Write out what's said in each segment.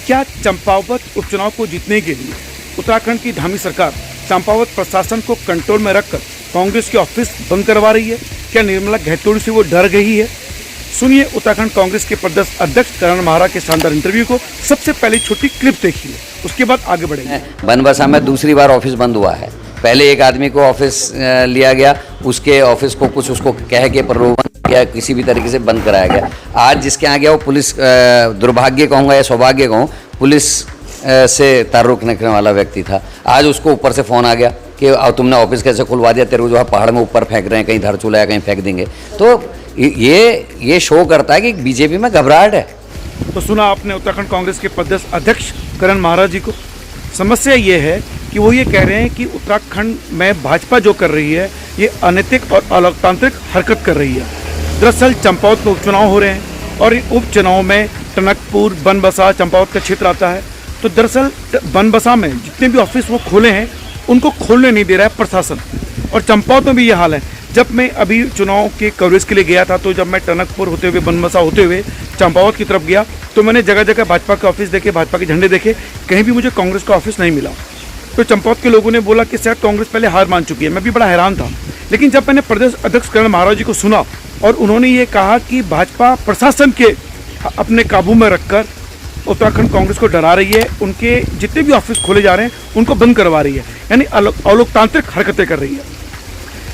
क्या चंपावत उपचुनाव को जीतने के लिए उत्तराखंड की धामी सरकार चंपावत प्रशासन को कंट्रोल में रखकर कांग्रेस के ऑफिस बंद करवा रही है? क्या निर्मला घैतोड़ी से वो डर गई है? सुनिए उत्तराखंड कांग्रेस के प्रदेश अध्यक्ष करण महारा के शानदार इंटरव्यू को। सबसे पहले छोटी क्लिप देखिए, उसके बाद आगे बढ़ेंगे। बनबसा में दूसरी बार ऑफिस बंद हुआ है। पहले एक आदमी को ऑफिस लिया गया, उसके ऑफिस को कुछ उसको कह के प्रलोभन किया, किसी भी तरीके से बंद कराया गया। आज जिसके यहाँ गया वो पुलिस, दुर्भाग्य कहूँगा या सौभाग्य कहूँ, पुलिस से ताल्लुक़ रखने वाला व्यक्ति था। आज उसको ऊपर से फ़ोन आ गया कि तुमने ऑफिस कैसे खुलवा दिया, तेरे को जो है पहाड़ में ऊपर फेंक रहे हैं, कहीं धरचूला या कहीं फेंक देंगे। तो ये शो करता है कि बीजेपी में घबराहट है। तो सुना आपने उत्तराखंड कांग्रेस के प्रदेश अध्यक्ष करण महारा जी को। समस्या ये है कि वो ये कह रहे हैं कि उत्तराखंड में भाजपा जो कर रही है ये अनैतिक और अलोकतांत्रिक हरकत कर रही है। दरअसल चंपावत में उपचुनाव हो रहे हैं और इन उपचुनाव में टनकपुर, बनबसा, चंपावत का क्षेत्र आता है। तो दरअसल बनबसा में जितने भी ऑफिस वो खोले हैं उनको खोलने नहीं दे रहा है प्रशासन, और चंपावत में भी ये हाल है। जब मैं अभी चुनाव के कवरेज के लिए गया था, तो जब मैं टनकपुर होते हुए, बनबसा होते हुए चंपावत की तरफ गया, तो मैंने जगह जगह भाजपा के ऑफिस देखे, भाजपा के झंडे देखे, कहीं भी मुझे कांग्रेस का ऑफिस नहीं मिला। तो चंपावत के लोगों ने बोला कि शायद कांग्रेस पहले हार मान चुकी है। मैं भी बड़ा हैरान था। लेकिन जब मैंने प्रदेश अध्यक्ष करण महारा जी को सुना और उन्होंने ये कहा कि भाजपा प्रशासन के अपने काबू में रखकर उत्तराखंड कांग्रेस को डरा रही है, उनके जितने भी ऑफिस खोले जा रहे हैं उनको बंद करवा रही है, यानी अलोकतांत्रिक हरकतें कर रही है।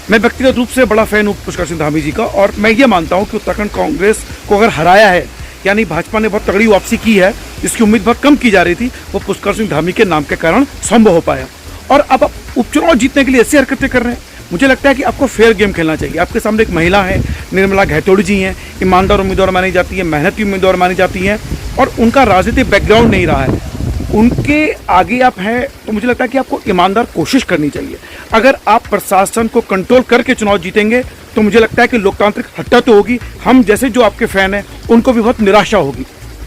मैं व्यक्तिगत रूप से बड़ा फैन हूँ पुष्कर सिंह धामी जी का, और मैं ये मानता हूँ कि उत्तराखंड कांग्रेस को अगर हराया है, यानी भाजपा ने बहुत तगड़ी वापसी की है, जिसकी उम्मीद बहुत कम की जा रही थी, वो पुष्कर सिंह धामी के नाम के कारण संभव हो पाया। और अब आप उपचुनाव जीतने के लिए ऐसी हरकतें कर रहे हैं। मुझे लगता है कि आपको फेयर गेम खेलना चाहिए। आपके सामने एक महिला है, निर्मला घैतोड़ी जी हैं, ईमानदार उम्मीदवार मानी जाती है, मेहनती उम्मीदवार मानी जाती हैं, और उनका राजनीतिक बैकग्राउंड नहीं रहा है। उनके आगे आप हैं, तो मुझे लगता है कि आपको ईमानदार कोशिश करनी चाहिए। अगर आप प्रशासन को कंट्रोल करके चुनाव जीतेंगे तो मुझे लगता है कि लोकतांत्रिक हत्या तो होगी, हम जैसे जो आपके फैन हैं उनको भी बहुत निराशा होगी।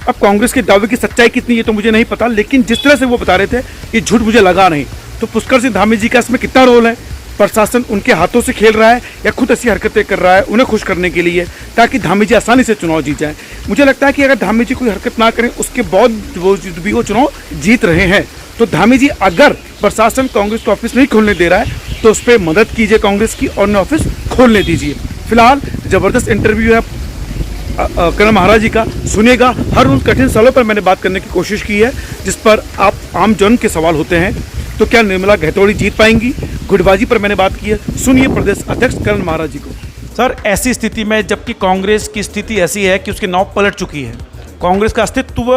अब कांग्रेस के दावे की सच्चाई कितनी है तो मुझे नहीं पता, लेकिन जिस तरह से वो बता रहे थे ये झूठ मुझे लगा नहीं। तो पुष्कर सिंह धामी जी का इसमें कितना रोल है? प्रशासन उनके हाथों से खेल रहा है या खुद ऐसी हरकतें कर रहा है उन्हें खुश करने के लिए, ताकि धामी जी आसानी से चुनाव जीत जाए? मुझे लगता है कि अगर धामी जी कोई हरकत ना करें, उसके बाद वो चुनाव जीत रहे हैं, तो धामी जी अगर प्रशासन कांग्रेस का ऑफिस नहीं खोलने दे रहा है तो उस पर मदद कीजिए कांग्रेस की, और नया ऑफिस खोलने दीजिए। फिलहाल जबरदस्त इंटरव्यू है करण महारा जी का, सुनिएगा। हर उन कठिन सवालों पर मैंने बात करने की कोशिश की है जिस पर आप आम जन के सवाल होते हैं। तो क्या निर्मला घैतोड़ी जीत पाएंगी? गुटबाजी पर मैंने बात की है, सुनिए प्रदेश अध्यक्ष करण महारा जी को। सर, ऐसी स्थिति में जबकि कांग्रेस की स्थिति ऐसी है कि उसकी नाव पलट चुकी है, कांग्रेस का अस्तित्व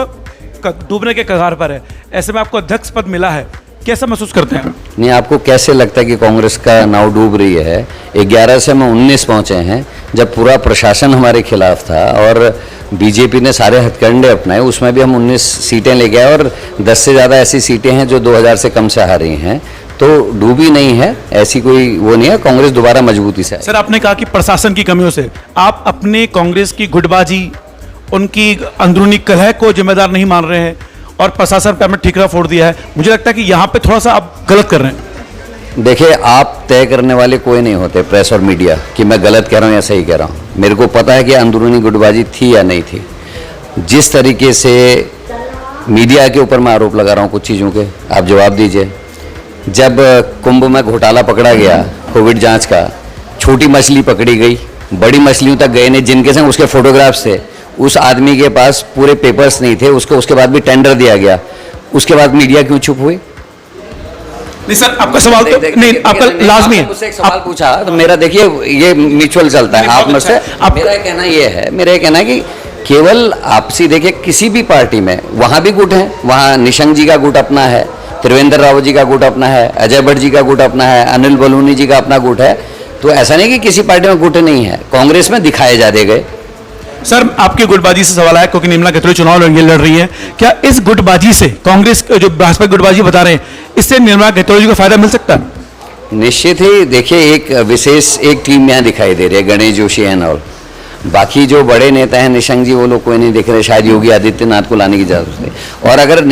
डूबने के कगार पर है, ऐसे में आपको अध्यक्ष पद मिला है, कैसा महसूस करते हैं? नहीं, आपको कैसे लगता है कि कांग्रेस का नाव डूब रही है? 11 से हम 19 पहुंचे हैं, जब पूरा प्रशासन हमारे खिलाफ था और बीजेपी ने सारे हथकंडे अपनाए, उसमें भी हम 19 सीटें ले गए, और 10 से ज़्यादा ऐसी सीटें हैं जो 2000 से कम से हारी हैं। तो डूबी नहीं है, ऐसी कोई वो नहीं है, कांग्रेस दोबारा मजबूती से है। सर, आपने कहा कि प्रशासन की कमियों से आप अपने कांग्रेस की गुटबाजी, उनकी अंदरूनी कलह को जिम्मेदार नहीं मान रहे हैं और प्रशासन पर ठीकरा फोड़ दिया है। मुझे लगता है कि यहाँ पे थोड़ा सा आप गलत कर रहे हैं। देखिए, आप तय करने वाले कोई नहीं होते, प्रेस और मीडिया, कि मैं गलत कह रहा हूँ या सही कह रहा हूँ। मेरे को पता है कि अंदरूनी गुटबाजी थी या नहीं थी। जिस तरीके से मीडिया के ऊपर मैं आरोप लगा रहा हूँ कुछ चीज़ों के, आप जवाब दीजिए। जब कुंभ में घोटाला पकड़ा गया कोविड जांच का, छोटी मछली पकड़ी गई, बड़ी मछलियों तक गए नहीं, जिनके संग उसके फोटोग्राफ्स थे, उस आदमी के पास पूरे पेपर्स नहीं थे, उसके बाद भी टेंडर दिया गया, उसके बाद मीडिया क्यों चुप हुई? नहीं सर, आपका सवाल तो नहीं, आपका लाजमी है। मुझसे एक सवाल पूछा तो मेरा, देखिए, ये म्यूचुअल चलता है आप मुझसे। मेरा कहना ये है, मेरा कहना है कि केवल आपसी, देखिए, किसी भी पार्टी में वहाँ भी गुट है, वहाँ निशंक जी का गुट अपना है, त्रिवेंद्र रावत जी का गुट अपना है, अजय भट्ट जी का गुट अपना है, अनिल बलूनी जी का अपना गुट है। तो ऐसा नहीं कि किसी पार्टी में गुट नहीं है, कांग्रेस में दिखाए जा गए। सर, आपकी गुटबाजी से सवाल आया क्योंकि निर्मला घैतोड़ी चुनाव लड़ रही है। क्या इस गुटबाजी से, कांग्रेस जो भाजपा गुटबाजी बता रहे हैं, इससे निर्मला घैतोड़ी को फायदा मिल सकता है? निश्चित ही। देखिए, एक विशेष एक टीम यहाँ दिखाई दे रही है, गणेश जोशी एंड और बाकी जो बड़े नेता हैं, निशंक जी, वो लोग कोई नहीं दिख रहे। शायद योगी आदित्यनाथ को लाने की जरूरत है। और अगर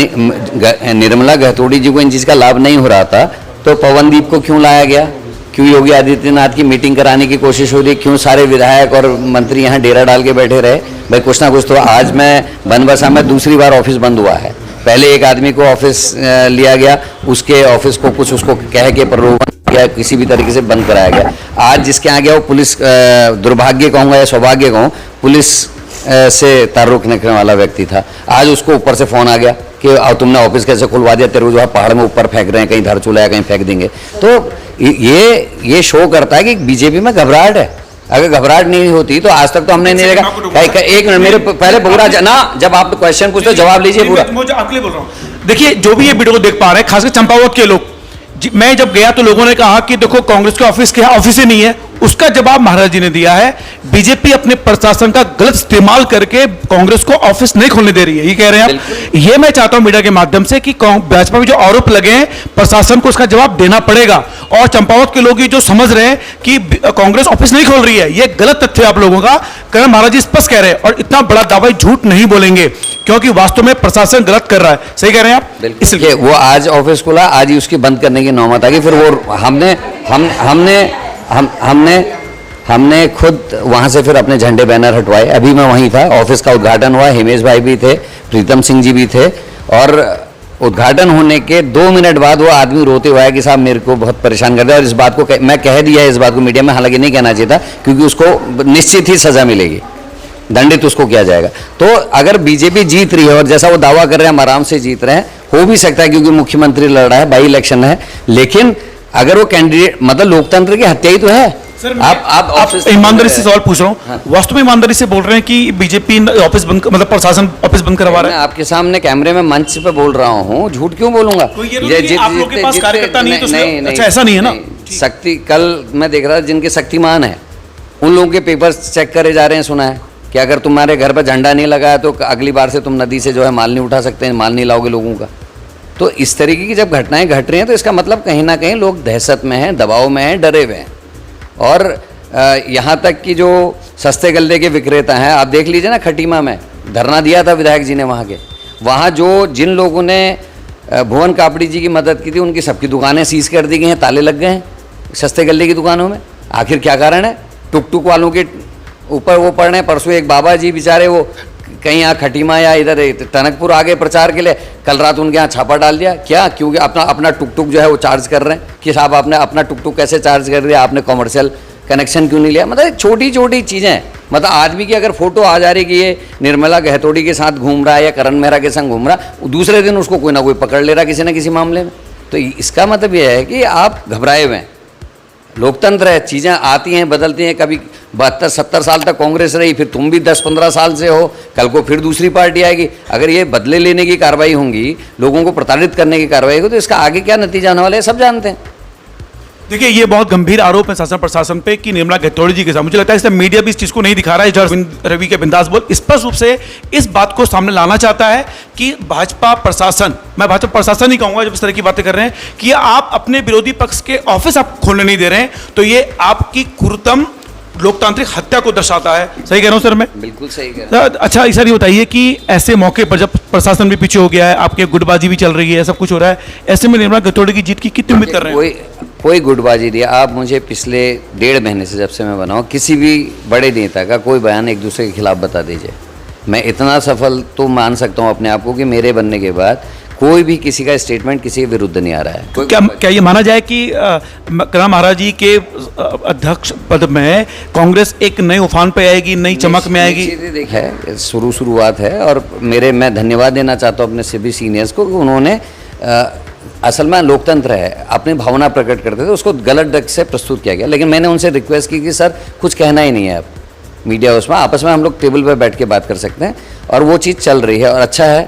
निर्मला घैतोड़ी जी को इन चीज़ का लाभ नहीं हो रहा था तो पवनदीप को क्यों लाया गया? क्यों योगी आदित्यनाथ की मीटिंग कराने की कोशिश हो रही? क्यों सारे विधायक और मंत्री यहाँ डेरा डाल के बैठे रहे? भाई कुछ ना कुछ तो। आज मैं बनबसा में दूसरी बार ऑफिस बंद हुआ है, पहले एक आदमी को ऑफिस लिया गया, उसके ऑफिस को कुछ उसको कह के प्रलोभन किया, किसी भी तरीके से बंद कराया गया। आज जिसके यहाँ गया वो पुलिस, दुर्भाग्य कहूँगा या सौभाग्य कहूँ, पुलिस से ताल्लुक रखने वाला व्यक्ति था। आज उसको ऊपर से फोन आ गया कि तुमने ऑफिस कैसे खुलवा दिया, तेरे को जो है पहाड़ में ऊपर फेंक रहे हैं, कहीं धरचूला कहीं फेंक देंगे। तो ये शो करता है कि बीजेपी में घबराहट है। अगर घबराहट नहीं होती तो आज तक तो हमने नहीं देखा। एक मिनट मेरे पहले पूरा ना, जब आप क्वेश्चन पूछते हो जवाब लीजिए पूरा। मैं आपके लिए बोल रहा हूँ, देखिए जो भी ये वीडियो को देख पा रहे हैं, खासकर चंपावत के लोग, मैं जब गया तो लोगों ने कहा कि देखो कांग्रेस के ऑफिस के ऑफिस ही नहीं है। उसका जवाब महाराज जी ने दिया है, बीजेपी अपने प्रशासन का गलत इस्तेमाल करके कांग्रेस को ऑफिस नहीं खोलने दे रही है, ये कह रहे हैं आप। ये मैं चाहता हूं मीडिया के माध्यम से कि भाजपा में जो आरोप लगे हैं, प्रशासन को उसका जवाब देना पड़ेगा। और चंपावत के लोग ये जो समझ रहे हैं कि कांग्रेस ऑफिस नहीं खोल रही है, ये गलत तथ्य आप लोगों का। करण महाराज जी स्पष्ट कह रहे हैं और इतना बड़ा दावा झूठ नहीं बोलेंगे, क्योंकि वास्तव में प्रशासन गलत कर रहा है। सही कह रहे हैं आप। इसलिए वो आज ऑफिस खुला, आज ही उसकी बंद करने की नौबत आ गई। फिर वो हमने खुद वहां से फिर अपने झंडे बैनर हटवाए। अभी मैं वहीं था, ऑफिस का उद्घाटन हुआ, हिमेश भाई भी थे, प्रीतम सिंह जी भी थे, और उद्घाटन होने के 2 मिनट बाद वो आदमी रोते हुए आया कि साहब मेरे को बहुत परेशान कर दिया। और इस बात को मैं कह दिया है, इस बात को मीडिया में, हालांकि नहीं कहना चाहिए था, क्योंकि उसको निश्चित ही सजा मिलेगी, दंडित उसको किया जाएगा। तो अगर बीजेपी जीत रही है और जैसा वो दावा कर रहे हैं हम आराम से जीत रहे हैं, हो भी सकता है क्योंकि मुख्यमंत्री लड़ रहा है, बाई इलेक्शन है, लेकिन अगर वो कैंडिडेट, मतलब लोकतंत्र की हत्या ही तो है। सर आप ईमानदारी से सवाल पूछ रहा हूँ। हाँ। वास्तव में ईमानदारी से बोल रहे हैं कि बीजेपी ऑफिस बंद, मतलब प्रशासन ऑफिस बंद करवा रहा है। मैं आपके सामने कैमरे में मंच पे बोल रहा हूँ, झूठ क्यों बोलूंगा? आप लोगों के पास कार्यकर्ता नहीं है तो अच्छा ऐसा नहीं है ना। शक्ति, कल मैं देख रहा था जिनके शक्तिमान है उन लोगों के पेपर्स चेक करे जा रहे हैं, सुना है कि अगर तुम्हारे घर पर झंडा नहीं लगाया तो अगली बार से तुम नदी से जो है माल नहीं उठा सकते, माल नहीं लाओगे लोगों का। तो इस तरीके की जब घटनाएं घट रही हैं तो इसका मतलब कहीं ना कहीं लोग दहशत में हैं, दबाव में हैं, डरे हुए हैं। और यहाँ तक कि जो सस्ते गल्ले के विक्रेता हैं, आप देख लीजिए ना, खटीमा में धरना दिया था विधायक जी ने, वहाँ जो जिन लोगों ने भुवन कापड़ी जी की मदद की थी उनकी सबकी दुकानें सीज कर दी गई हैं, ताले लग गए हैं सस्ते गल्ले की दुकानों में। आखिर क्या कारण है? टुक टुक वालों के ऊपर वो पड़ रहे हैं। परसों एक बाबा जी बेचारे वो कहीं यहाँ खटीमा या इधर टनकपुर आ गए प्रचार के लिए, कल रात उनके यहाँ छापा डाल दिया। क्या? क्योंकि अपना टुक टुक जो है वो चार्ज कर रहे हैं कि साहब आपने अपना टुक टुक कैसे चार्ज कर दिया, आपने कमर्शियल कनेक्शन क्यों नहीं लिया? मतलब छोटी छोटी चीज़ें, मतलब आदमी की अगर फोटो आ जा रही कि ये निर्मला गहतोड़ी के साथ घूम रहा है या करण मेहरा के संग घूम रहा, दूसरे दिन उसको कोई ना कोई पकड़ ले रहा किसी न किसी मामले में। तो इसका मतलब ये है कि आप घबराए हुए हैं। लोकतंत्र है, चीज़ें आती हैं बदलती हैं। कभी 72-70 साल तक कांग्रेस रही, फिर तुम भी 10-15 साल से हो, कल को फिर दूसरी पार्टी आएगी। अगर ये बदले लेने की कार्रवाई होंगी, लोगों को प्रताड़ित करने की कार्रवाई होगी, तो इसका आगे क्या नतीजा होने वाला है सब जानते हैं। देखिए ये बहुत गंभीर आरोप है शासन प्रशासन पे कि निर्मला गहतोड़ी जी के साथ। मुझे लगता है इससे मीडिया भी इस चीज को नहीं दिखा रहा है। जॉर्ज रवि के बिंदास बोल स्पष्ट रूप से इस बात को सामने लाना चाहता है कि भाजपा प्रशासन, मैं भाजपा प्रशासन ही कहूंगा जब इस तरह की बातें कर रहे हैं कि आप अपने विरोधी पक्ष के ऑफिस आप खोलने नहीं दे रहे हैं, तो ये आपकी क्रूरतम लोकतांत्रिक हत्या को दर्शाता है। सही कह रहा हूं सर मैं? बिल्कुल सही कह रहा हूं। अच्छा सर ये बताइए कि ऐसे मौके पर जब प्रशासन भी पीछे हो गया है, आपके गुटबाजी भी चल रही है, सब कुछ हो रहा है, ऐसे में निर्मला गहतोड़ी की जीत की कितनी उम्मीद कर रहे हैं? कोई गुटबाजी नहीं। आप मुझे पिछले 1.5 महीने से जब से मैं बना हूं, किसी भी बड़े नेता का कोई बयान एक दूसरे के खिलाफ बता दीजिए। मैं इतना सफल तो मान सकता हूं अपने आप को कि मेरे बनने के बाद कोई भी किसी का स्टेटमेंट किसी के विरुद्ध नहीं आ रहा है। क्या ये माना जाए कि करण महाराज जी के अध्यक्ष पद में कांग्रेस एक नए उफान पे आएगी, नई चमक में आएगी? देखिए शुरुआत है, और मैं धन्यवाद देना चाहता हूँ अपने सभी सीनियर्स को कि उन्होंने असल में लोकतंत्र है, अपनी भावना प्रकट करते थे, उसको गलत ढंग से प्रस्तुत किया गया। लेकिन मैंने उनसे रिक्वेस्ट की कि सर कुछ कहना ही नहीं है, आप मीडिया उसमें आपस में हम लोग टेबल पर बैठ के बात कर सकते हैं, और वो चीज़ चल रही है और अच्छा है।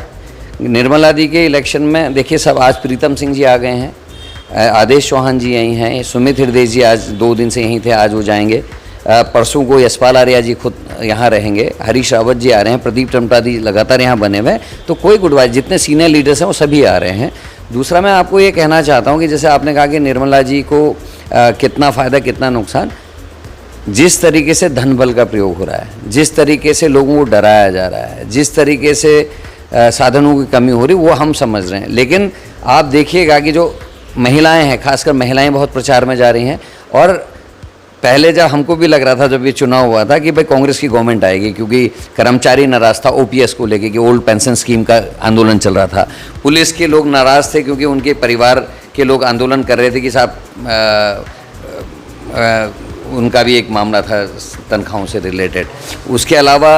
निर्मला दी के इलेक्शन में देखिए सब, आज प्रीतम सिंह जी आ गए हैं, आदेश चौहान जी यहीं हैं, सुमित हृदय जी आज 2 दिन से यहीं थे, आज वो जाएंगे। परसों को यशपाल आर्या जी खुद यहाँ रहेंगे, हरीश रावत जी आ रहे हैं, प्रदीप टमटा जी लगातार यहाँ बने हुए हैं। तो कोई गुटबाजी, जितने सीनियर लीडर्स हैं वो सभी आ रहे हैं। दूसरा मैं आपको ये कहना चाहता हूँ कि जैसे आपने कहा कि निर्मला जी को कितना फ़ायदा कितना नुकसान, जिस तरीके से धन बल का प्रयोग हो रहा है, जिस तरीके से लोगों को डराया जा रहा है, जिस तरीके से साधनों की कमी हो रही, वो हम समझ रहे हैं। लेकिन आप देखिएगा कि जो महिलाएं हैं, खासकर महिलाएं बहुत प्रचार में जा रही हैं, और पहले जब हमको भी लग रहा था, जब ये चुनाव हुआ था, कि भाई कांग्रेस की गवर्नमेंट आएगी, क्योंकि कर्मचारी नाराज था ओपीएस को लेके कि ओल्ड पेंशन स्कीम का आंदोलन चल रहा था। पुलिस के लोग नाराज थे क्योंकि उनके परिवार के लोग आंदोलन कर रहे थे कि साहब उनका भी एक मामला था तनख्वाहों से रिलेटेड। उसके अलावा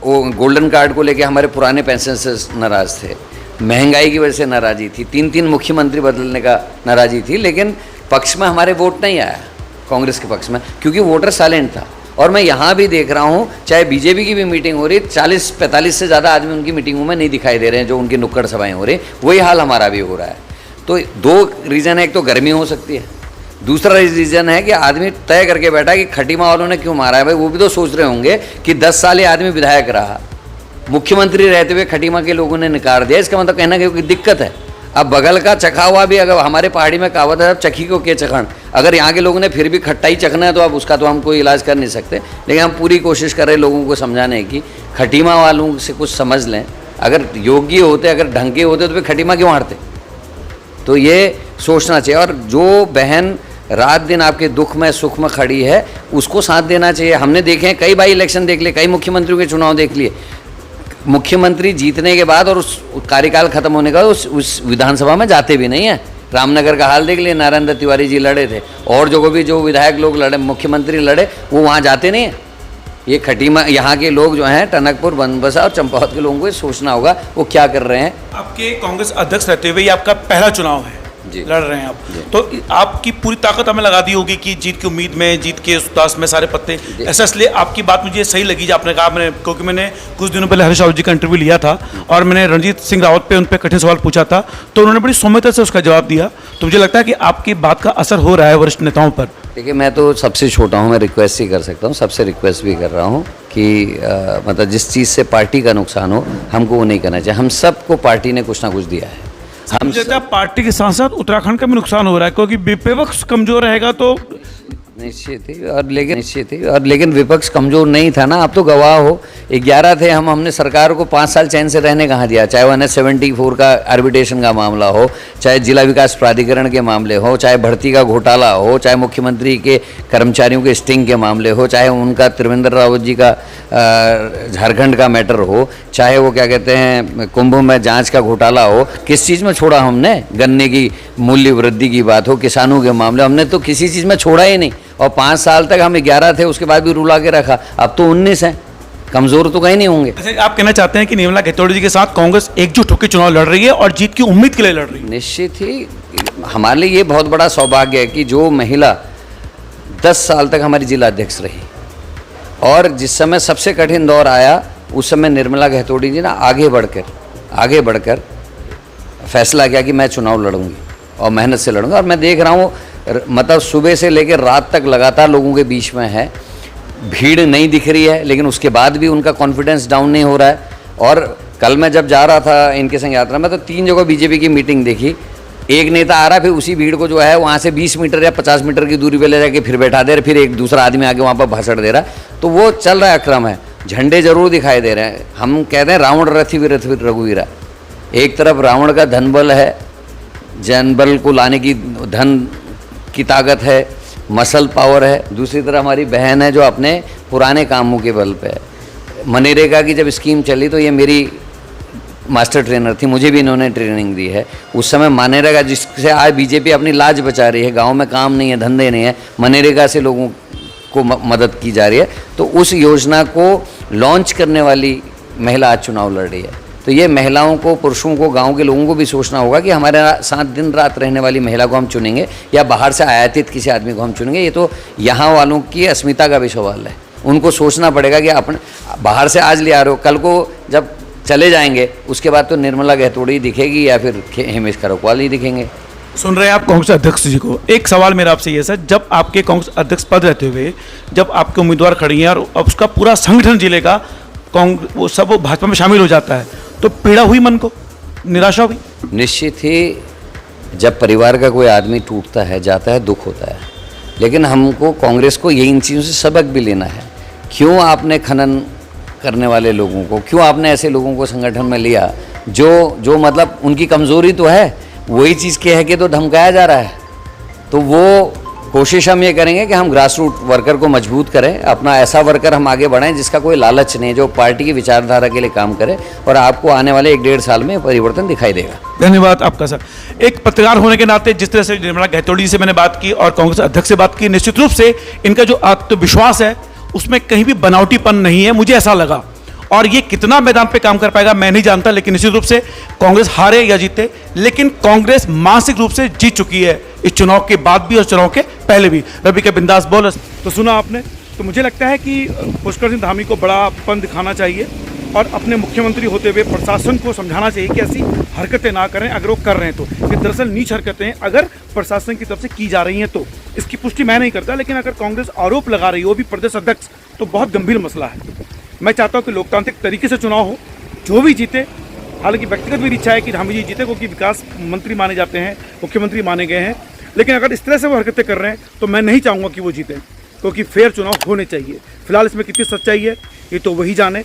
वो गोल्डन कार्ड को लेके हमारे पुराने पेंशन से नाराज़ थे, महंगाई की वजह से नाराज़ी थी, 3 मुख्यमंत्री बदलने का नाराज़ी थी, लेकिन पक्ष में हमारे वोट नहीं आया कांग्रेस के पक्ष में, क्योंकि वोटर साइलेंट था। और मैं यहाँ भी देख रहा हूँ, चाहे बीजेपी की भी मीटिंग हो रही, 40-45 से ज़्यादा आदमी उनकी मीटिंगों में नहीं दिखाई दे रहे हैं, जो उनकी नुक्कड़ सभाएँ हो रही, वही हाल हमारा भी हो रहा है। तो 2 रीज़न है, एक तो गर्मी हो सकती है, दूसरा रीज़न है कि आदमी तय करके बैठा कि खटीमा वालों ने क्यों मारा है। भाई वो भी तो सोच रहे होंगे कि 10 साल ये आदमी विधायक रहा, मुख्यमंत्री रहते हुए खटीमा के लोगों ने नकार दिया, इसका मतलब कहना कि दिक्कत है। अब बगल का चखा हुआ भी, अगर हमारे पहाड़ी में कहावत है, चखी को के चखण, अगर यहाँ के लोगों ने फिर भी खट्टाई चखना है तो अब उसका तो हम कोई इलाज कर नहीं सकते, लेकिन हम पूरी कोशिश कर रहे हैं लोगों को समझाने की, खटीमा वालों से कुछ समझ लें। अगर योग्य होते, अगर ढंग के होते तो फिर खटीमा क्यों हारते। तो ये सोचना चाहिए, और जो बहन रात दिन आपके दुख में सुख में खड़ी है उसको साथ देना चाहिए। हमने देखे हैं, कई बाई इलेक्शन देख लिए, कई मुख्यमंत्रियों के चुनाव देख लिए, मुख्यमंत्री जीतने के बाद और उस कार्यकाल खत्म होने के बाद उस विधानसभा में जाते भी नहीं है। रामनगर का हाल देख लिए, नारायण दत्त तिवारी जी लड़े थे, और जो भी जो विधायक लोग लड़े, मुख्यमंत्री लड़े, वो वहाँ जाते नहीं हैं। ये खटीमा यहाँ के लोग जो हैं, टनकपुर, बनबसा और चंपावत के लोगों को सोचना होगा वो क्या कर रहे हैं। आपके कांग्रेस अध्यक्ष रहते हुए ये आपका पहला चुनाव है, लड़ रहे हैं आप, तो आपकी पूरी ताकत हमें लगा दी होगी कि जीत की उम्मीद में, जीत के उदास में सारे पत्ते ऐसा। इसलिए आपकी बात मुझे सही लगी जो आपने कहा, क्योंकि मैंने कुछ दिनों पहले हरीश रावत जी का इंटरव्यू लिया था और मैंने रणजीत सिंह रावत पे उन पर कठिन सवाल पूछा था, तो उन्होंने बड़ी सौम्यता से उसका जवाब दिया। तो मुझे लगता है कि आपकी बात का असर हो रहा है वरिष्ठ नेताओं पर। देखिए, मैं तो सबसे छोटा हूँ, मैं रिक्वेस्ट ही कर सकता हूँ, सबसे रिक्वेस्ट भी कर रहा हूँ कि मतलब जिस चीज़ से पार्टी का नुकसान हो हमको वो नहीं करना चाहिए। हम सबको पार्टी ने कुछ ना कुछ दिया है। हम पार्टी के साथ साथ उत्तराखंड का भी नुकसान हो रहा है, क्योंकि विपक्ष कमजोर रहेगा तो निश्चित ही, और लेकिन विपक्ष कमजोर नहीं था ना। आप तो गवाह हो, 11 थे हम, हमने सरकार को 5 साल चैन से रहने कहाँ दिया। चाहे वो NH-74 का आर्बिट्रेशन का मामला हो, चाहे जिला विकास प्राधिकरण के मामले हो, चाहे भर्ती का घोटाला हो, चाहे मुख्यमंत्री के कर्मचारियों के स्टिंग के मामले हो, चाहे उनका त्रिवेंद्र रावत जी का झारखंड का मैटर हो, चाहे वो क्या कहते हैं कुंभ में जांच का घोटाला हो, किस चीज़ में छोड़ा हमने। गन्ने की मूल्य वृद्धि की बात हो, किसानों के मामले, हमने तो किसी चीज़ में छोड़ा ही नहीं। और 5 साल तक हम 11 थे, उसके बाद भी रुला के रखा, अब तो 19 हैं, कमज़ोर तो कहीं नहीं होंगे। अच्छा, आप कहना चाहते हैं कि निर्मला घैतोड़ी जी के साथ कांग्रेस एकजुट होकर चुनाव लड़ रही है और जीत की उम्मीद के लिए लड़ रही है? निश्चित ही, हमारे लिए ये बहुत बड़ा सौभाग्य है कि जो महिला 10 साल तक हमारी जिला अध्यक्ष रही, और जिस समय सबसे कठिन दौर आया उस समय निर्मला घैतोड़ी जी ने आगे बढ़कर फैसला किया कि मैं चुनाव लड़ूंगी और मेहनत से लड़ूंगा। और मैं देख रहा हूँ, मतलब सुबह से लेकर रात तक लगातार लोगों के बीच में है, भीड़ नहीं दिख रही है, लेकिन उसके बाद भी उनका कॉन्फिडेंस डाउन नहीं हो रहा है। और कल मैं जब जा रहा था इनके संग यात्रा में, तो 3 जगह बीजेपी की मीटिंग देखी, एक नेता आ रहा, फिर उसी भीड़ को जो है वहाँ से 20 मीटर या 50 मीटर की दूरी पे ले जाके फिर बैठा दे रहे, फिर एक दूसरा आदमी आके वहाँ पर भाषण दे रहा। तो वो चल रहा है, क्रम है, झंडे जरूर दिखाई दे रहे हैं। हम कहते हैं रावण रथी विरथ रघुवीरा, एक तरफ रावण का धन बल है, जनबल को लाने की धन की ताकत है, मसल पावर है, दूसरी तरफ हमारी बहन है जो अपने पुराने कामों के बल पे है। मनरेगा की जब स्कीम चली तो ये मेरी मास्टर ट्रेनर थी, मुझे भी इन्होंने ट्रेनिंग दी है। उस समय मनरेगा, जिससे आज बीजेपी अपनी लाज बचा रही है, गांव में काम नहीं है, धंधे नहीं है, मनरेगा से लोगों को मदद की जा रही है। तो उस योजना को लॉन्च करने वाली महिला आज चुनाव लड़ रही है। तो ये महिलाओं को, पुरुषों को, गांव के लोगों को भी सोचना होगा कि हमारे साथ दिन रात रहने वाली महिला को हम चुनेंगे या बाहर से आयातित किसी आदमी को हम चुनेंगे। ये तो यहाँ वालों की अस्मिता का भी सवाल है। उनको सोचना पड़ेगा कि अपने बाहर से आज ले आ रहे हो, कल को जब चले जाएंगे उसके बाद तो निर्मला घैतोड़ी दिखेगी या फिर हेमेश खरकवाल ही दिखेंगे। सुन रहे हैं आप कांग्रेस अध्यक्ष जी को। एक सवाल मेरा आपसे ये सर, जब आपके कांग्रेस अध्यक्ष पद रहते हुए जब आपके उम्मीदवार खड़ी हैं और अब उसका पूरा संगठन जिले का वो सब भाजपा में शामिल हो जाता है, तो पीड़ा हुई, मन को निराशा हुई? निश्चित ही, जब परिवार का कोई आदमी टूटता है, जाता है, दुख होता है। लेकिन हमको, कांग्रेस को, ये इन चीज़ों से सबक भी लेना है। क्यों आपने खनन करने वाले लोगों को, क्यों आपने ऐसे लोगों को संगठन में लिया जो मतलब उनकी कमज़ोरी तो है, वही चीज़ कह के तो धमकाया जा रहा है। तो वो कोशिश हम ये करेंगे कि हम ग्रास रूट वर्कर को मजबूत करें, अपना ऐसा वर्कर हम आगे बढ़ाएं जिसका कोई लालच नहीं, जो पार्टी की विचारधारा के लिए काम करे, और आपको आने वाले 1-1.5 साल में परिवर्तन दिखाई देगा। धन्यवाद आपका सर। एक पत्रकार होने के नाते जिस तरह से निर्मला गहतोड़ी से मैंने बात की और कांग्रेस अध्यक्ष से बात की, निश्चित रूप से इनका जो आत्मविश्वास है उसमें कहीं भी बनावटीपन नहीं है, मुझे ऐसा लगा। और ये कितना मैदान पे काम कर पाएगा मैं नहीं जानता, लेकिन निश्चित रूप से कांग्रेस हारे या जीते, लेकिन कांग्रेस मानसिक रूप से जीत चुकी है इस चुनाव के बाद भी और चुनाव के पहले भी। रवि के बिंदास बोल तो सुना आपने, तो मुझे लगता है कि पुष्कर सिंह धामी को बड़ापन दिखाना चाहिए और अपने मुख्यमंत्री होते हुए प्रशासन को समझाना चाहिए कि ऐसी हरकतें ना करें, अगर वो कर रहे हैं तो। ये दरअसल नीच हरकतें अगर प्रशासन की तरफ से की जा रही हैं तो इसकी पुष्टि मैं नहीं करता, लेकिन अगर कांग्रेस आरोप लगा रही हो भी प्रदेश अध्यक्ष, तो बहुत गंभीर मसला है। मैं चाहता हूं कि लोकतांत्रिक तरीके से चुनाव हो, जो भी जीते। हालांकि व्यक्तिगत मेरी इच्छा है कि धामी जी जीते, क्योंकि विकास मंत्री माने जाते हैं, मुख्यमंत्री माने गए हैं। लेकिन अगर इस तरह से वो हरकतें कर रहे हैं तो मैं नहीं चाहूँगा कि वो जीतें, क्योंकि फेयर चुनाव होने चाहिए। फिलहाल इसमें कितनी सच्चाई है ये तो वही जाने।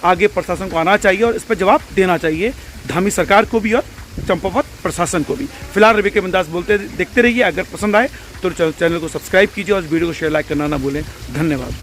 आगे प्रशासन को आना चाहिए और इस पर जवाब देना चाहिए, धामी सरकार को भी और चंपावत प्रशासन को भी। फिलहाल रवि के बिंदास बोलते देखते रहिए। अगर पसंद आए तो चैनल को सब्सक्राइब कीजिए और इस वीडियो को शेयर लाइक करना ना भूलें। धन्यवाद।